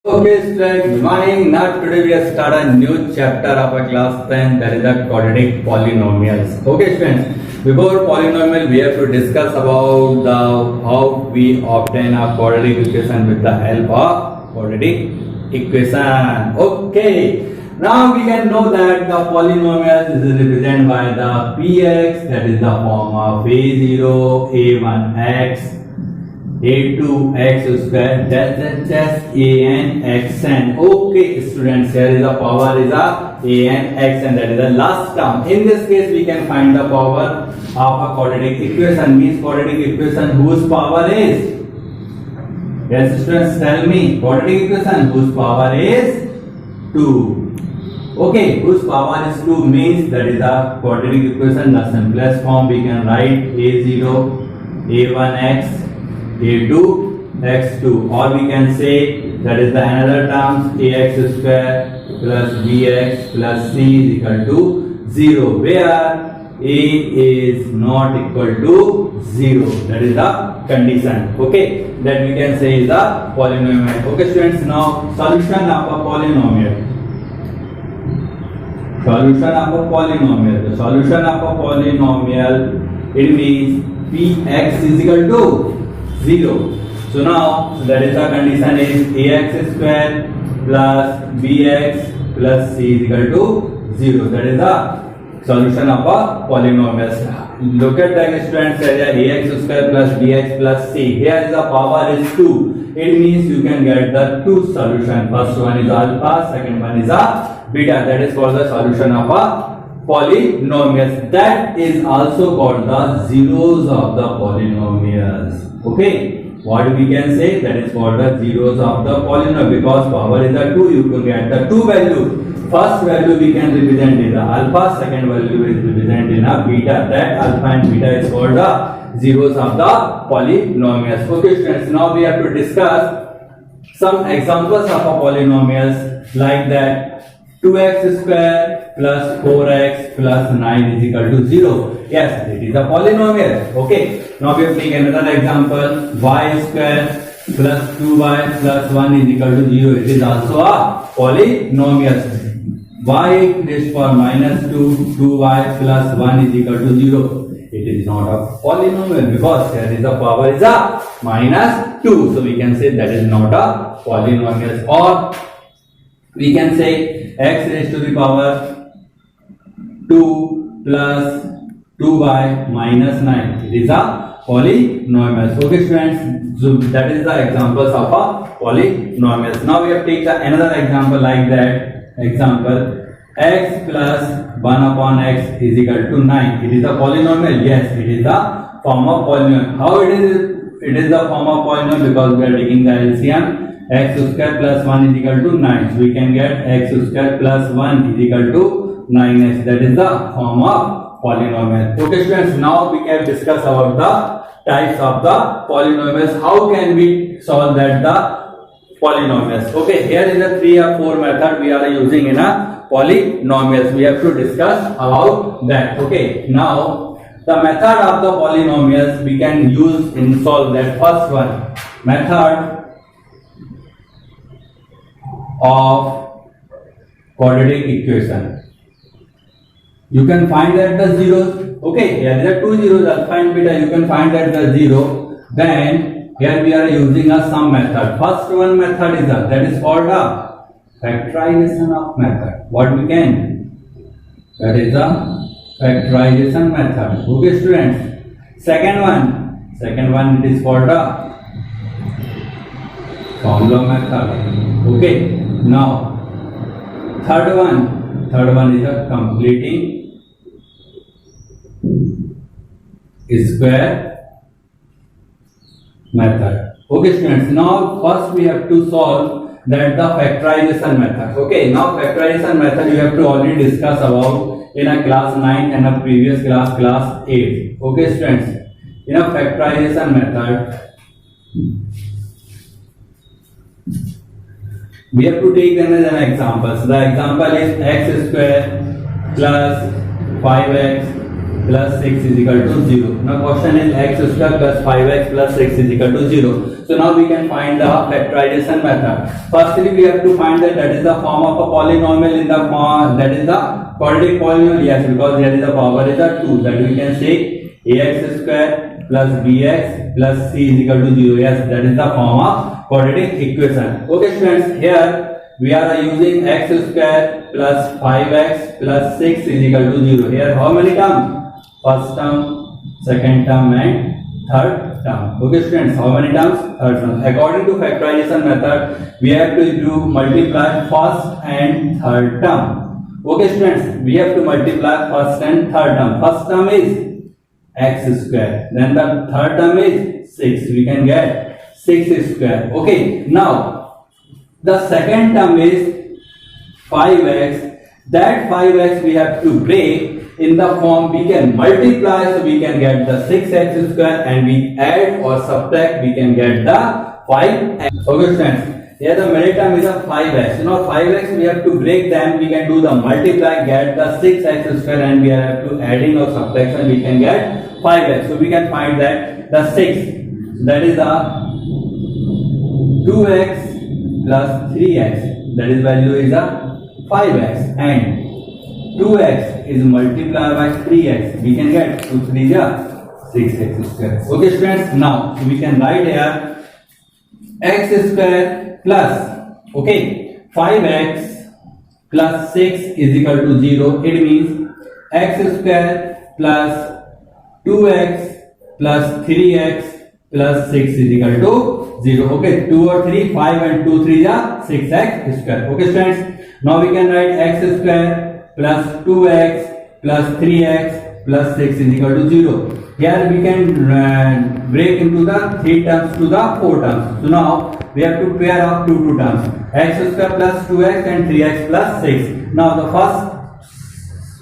Okay, students, good morning. Now today we have started a new chapter of a class 10, that is the quadratic polynomials. Okay, students, before polynomial we have to discuss about the how we obtain a quadratic equation with the help of quadratic equation. Okay, now we can know that the polynomial is represented by the px, that is the form of a0, a1x, a2x square that's an xn. Okay, students, here is the power is a an xn, that is the last term. In this case we can find the power of a quadratic equation. Means quadratic equation whose power is, yes students, tell me, quadratic equation whose power is 2. Okay, whose power is 2 means that is the quadratic equation. The simplest form we can write a0 a1x a2 x2, or we can say that is the another terms ax square plus bx plus c is equal to 0, where a is not equal to 0. That is the condition. Okay, that we can say is the polynomial. Okay students, now solution of a polynomial. Solution of a polynomial. The solution of a polynomial, it means px is equal to 0. So now that is the condition is ax square plus bx plus c is equal to 0. That is the solution of a polynomial. Look at the students, ax square plus bx plus c. Here is the power is 2. It means you can get the two solution. First one is alpha, second one is a beta. That is called the solution of a polynomials. That is also called the zeros of the polynomials. Okay, what we can say, that is called the zeros of the polynomial, because power is a 2, you can get the two value. First value we can represent in the alpha, second value is represented in a beta. That alpha and beta is called the zeros of the polynomials. Okay students, now we have to discuss some examples of a polynomials, like that 2x square plus 4x plus 9 is equal to 0. Yes, it is a polynomial. Okay, now we have taken another example, y square plus 2y plus 1 is equal to 0. It is also a polynomial. Y raised for minus 2, 2y plus 1 is equal to 0. It is not a polynomial because here is the power is a minus 2. So we can say that is not a polynomial. Or we can say x raised to the power 2 plus 2y minus 9. It is a polynomial. Okay students, so that is the examples of a polynomials. Now we have taken another example, like that example x plus 1 upon x is equal to 9. It is a polynomial. Yes, it is the form of polynomial. How it is? It is the form of polynomial because we are taking the LCM. X square plus 1 is equal to 9. So we can get x square plus 1 is equal to 9x. That is the form of polynomial. Okay students, now we can discuss about the types of the polynomials. How can we solve that the polynomials? Okay, here is a 3 or 4 method we are using in a polynomials. We have to discuss about that. Okay, now the method of the polynomials we can use in solve that. First one, method of quadratic equation. You can find that the zeros. Okay, here there are two zeros, alpha and beta. You can find that the 0. Then here we are using a sum method. First one method is that is called a factorization of method. What we can? That is a factorization method. Okay students. Second one it is called a formula method. Okay. Now third one is a completing square method. Okay students, now first we have to solve that the factorization method. Okay, now factorization method you have to already discuss about in a class 9 and a previous class 8. Okay students, in a factorization method we have to take another example. So the example is x square plus 5x plus 6 is equal to 0. Now question is x square plus 5x plus 6 is equal to 0. So now we can find the factorization method. Firstly we have to find that is the form of a polynomial in the form that is the quadratic polynomial. Yes, because here is the power is a 2, that we can say ax square plus bx plus c is equal to 0. Yes, that is the form of quadratic equation. Okay students, here we are using x square plus 5x plus 6 is equal to 0. Here how many terms? First term, second term and third term. Okay students, how many terms? Third term. According to factorization method, we have to do multiply first and third term. Okay students, we have to multiply first and third term. First term is x square, then the third term is 6. We can get 6 square. Okay, now the second term is 5x. That 5x we have to break in the form we can multiply, so we can get the 6x square, and we add or subtract, we can get the 5x. Okay friends, here the middle term is a 5x. So now 5x we have to break them, we can do the multiply, get the 6x square, and we have to adding or subtraction, we can get 5x. So we can find that the 6, that is the 2x plus 3x, that is value is a 5x, and 2x is multiplied by 3x, we can get 2 3 6x square. Okay students, now we can write here x square plus, okay, 5x plus 6 is equal to 0. It means x square plus 2x plus 3x plus 6 is equal to 0. Okay, 2 or 3, 5 and 2 3 are 6x square. Okay students, now we can write x square plus 2x plus 3x plus 6 is equal to 0. Here we can break into the 3 terms to the 4 terms. So now we have to pair up two terms, x square plus 2x and 3x plus 6. Now the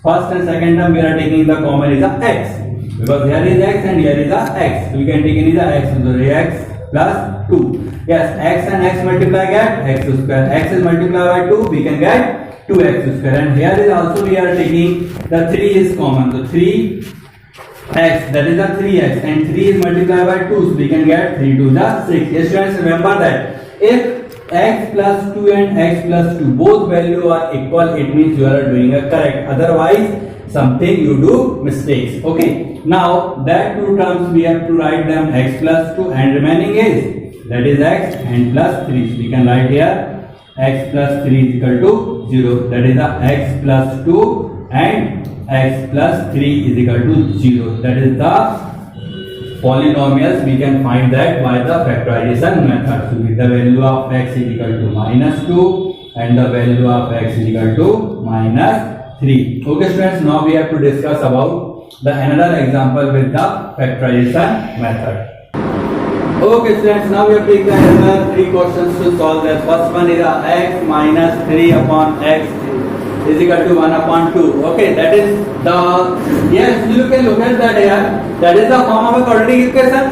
first and second term we are taking the common is the x, because here is x and here is the x. So we can take in the x, so the x plus 2. Yes, x and x multiply get x square. X is multiplied by 2, we can get 2x square. And here is also we are taking the 3 is common. So 3x, that is the 3x, and 3 is multiplied by 2, so we can get 3 to the 6. Yes students, remember that if x plus 2 and x plus 2 both value are equal, it means you are doing a correct. Otherwise something you do mistakes. Okay, now that two terms we have to write them x plus 2, and remaining is that is x and plus 3. So we can write here x plus 3 is equal to 0. That is the x plus 2 and x plus 3 is equal to 0. That is the polynomials. We can find that by the factorization method. So with the value of x is equal to minus 2 and the value of x is equal to minus 3. Okay students, now we have to discuss about the another example with the factorization method. Okay students, now we have taken another 3 questions to solve that. First one is x minus 3 upon x is equal to 1 upon 2. Okay, that is the, yes, you can look at that here. That is the form of a quadratic equation.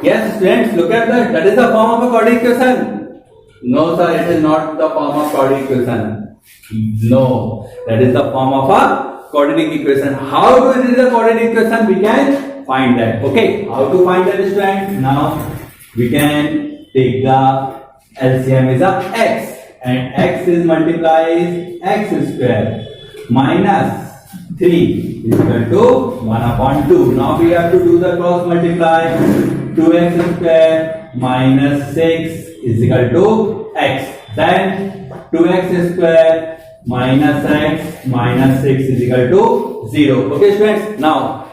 Yes students, look at that. That is the form of a quadratic equation. No sir, it is not the form of quadratic equation. No, that is the form of a quadratic equation. How to it is a quadratic equation? We can find that. Okay, how to find that student? Now we can take the LCM is a x, and x is multiplies x square minus 3 is equal to 1 upon 2. Now we have to do the cross multiply. 2x square minus 6 is equal to x. Then 2x square minus x minus 6 is equal to 0. Okay students, now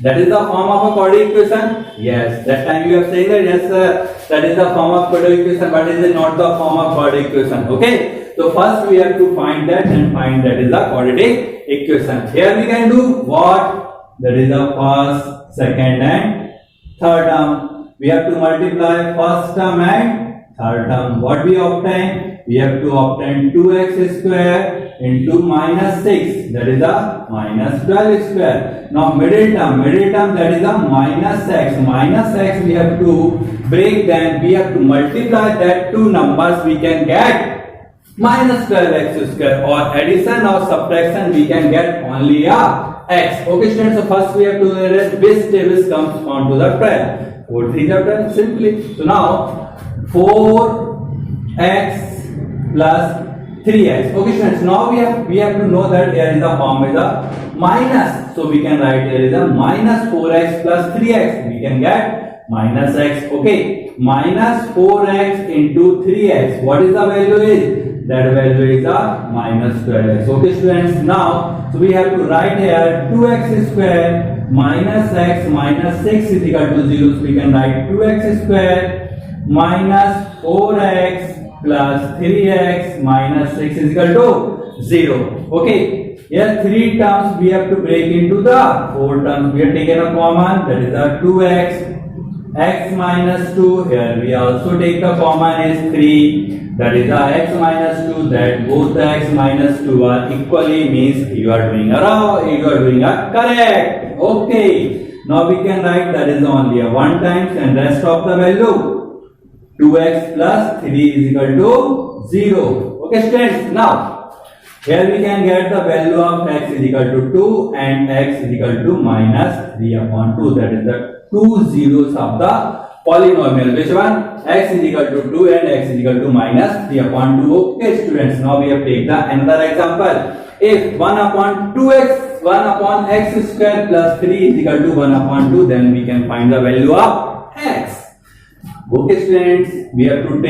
that is the form of a quadratic equation. Yes, that time you have said that yes sir, that is the form of quadratic equation, but is it not the form of quadratic equation? Okay, so first we have to find that and find that is the quadratic equation. Here we can do what? That is the first, second and third term. We have to multiply first term and third term. What we obtain? We have to obtain 2x square into minus 6, that is the minus 12 square. Now middle term that is the minus x we have to break them, we have to multiply that two numbers, we can get minus 12x square, or addition or subtraction we can get only a x. Okay students, so first we have to know that which tables comes onto the 12. 4 3 are 12 simply. So now 4x plus 3x. Okay students, now we have to know that here is the form is a minus. So we can write here is a minus 4x plus 3x. We can get minus x. Okay, minus 4x into 3x. What is the value is? That value is a minus 12x. Okay students, now so we have to write here 2x square minus x minus 6 is equal to 0. So we can write 2x square minus 4x plus 3x minus 6 is equal to 0. Okay, here 3 terms we have to break into the 4 terms. We have taken a common, that is a 2x, x minus 2. Here we also take the common is 3. That is a x minus 2. That both the x minus 2 are equally means you are doing a correct. Okay, now we can write that is only a 1 times and rest of the value 2x plus 3 is equal to 0. Okay students, now here we can get the value of x is equal to 2 and x is equal to minus 3 upon 2. That is the two zeros of the polynomial. Which one? X is equal to 2 and x is equal to minus 3 upon 2. Okay students, now we have taken another example. If 1 upon 2x, 1 upon x square plus 3 is equal to 1 upon 2, then we can find the value of x. Okay students, we have to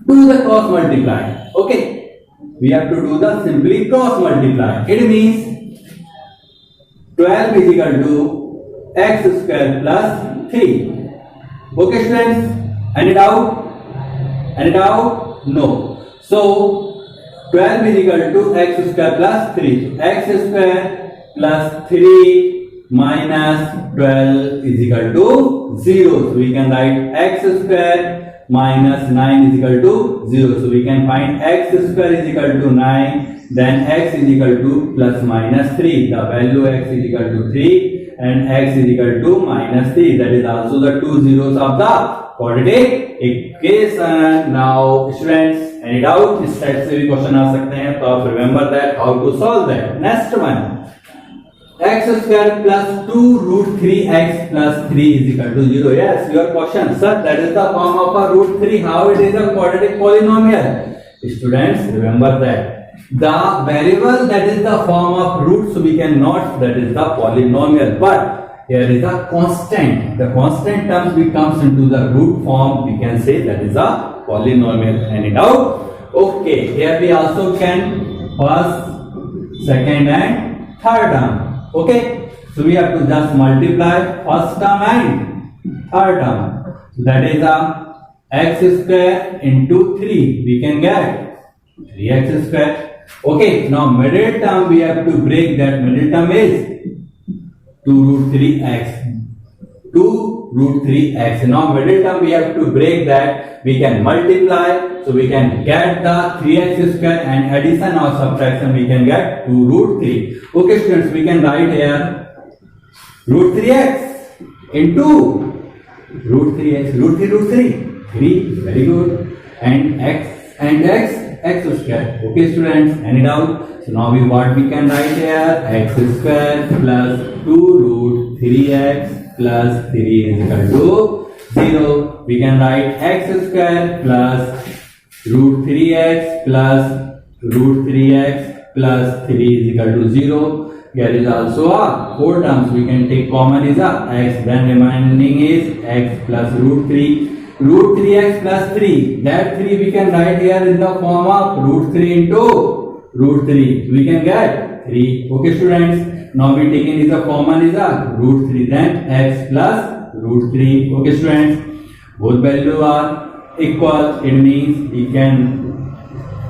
do the cross multiply. Okay, we have to do the simply cross multiply. It means 12 is equal to x square plus 3. Okay students, any doubt? Any doubt? No. So 12 is equal to x square plus 3. X square plus 3 minus 12 is equal to 0. So we can write x square minus 9 is equal to 0. So we can find x square is equal to 9. Then x is equal to plus minus 3. The value x is equal to 3 and x is equal to minus 3. That is also the two zeros of the quadratic equation. Now students, any doubt? इस type से भी question आ सकते हैं, तो आप remember that how to solve that. Next one, x square plus 2 root 3x plus 3 is equal to 0. Yes, your question, sir, that is the form of a root 3. How it is a quadratic polynomial? Students, remember that the variable that is the form of root, so we cannot, that is the polynomial, but here is a constant. The constant terms becomes into the root form, we can say that is a polynomial. Any doubt? Okay, here we also can first, second and third term. Okay, so we have to just multiply first term and third term. So that is a x square into 3. We can get 3x square. Okay, now middle term we have to break. That middle term is 2 root 3x. 2 root 3x. Now middle term we have to break that. We can multiply. So we can get the 3x square and addition or subtraction we can get 2 root 3. Okay students, we can write here root 3x into root 3x. Root 3 root 3. 3. Very good. And x square. Okay students, any doubt? So now what we can write here, x square plus 2 root 3x plus 3 is equal to 0. We can write x square plus root 3x plus root 3x plus 3 is equal to 0. Here is also a 4 terms. We can take common is a x, then remaining is x plus root 3. Root 3x plus 3. That 3 we can write here in the form of root 3 into root 3. We can get 3. Okay students. Now we taking is a common is a root 3. Then x plus root 3. Okay students. Both values are equal. It means we can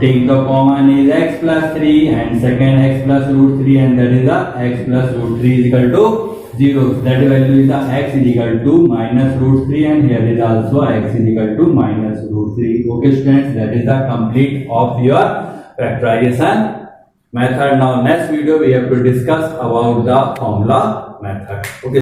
take the common is x plus 3 and second x plus root 3, and that is a x plus root 3 is equal to 0. That value is the x is equal to minus root 3, and here is also x is equal to minus root 3. Okay students, that is the complete of your factorization method. Now next video we have to discuss about the formula method. Okay.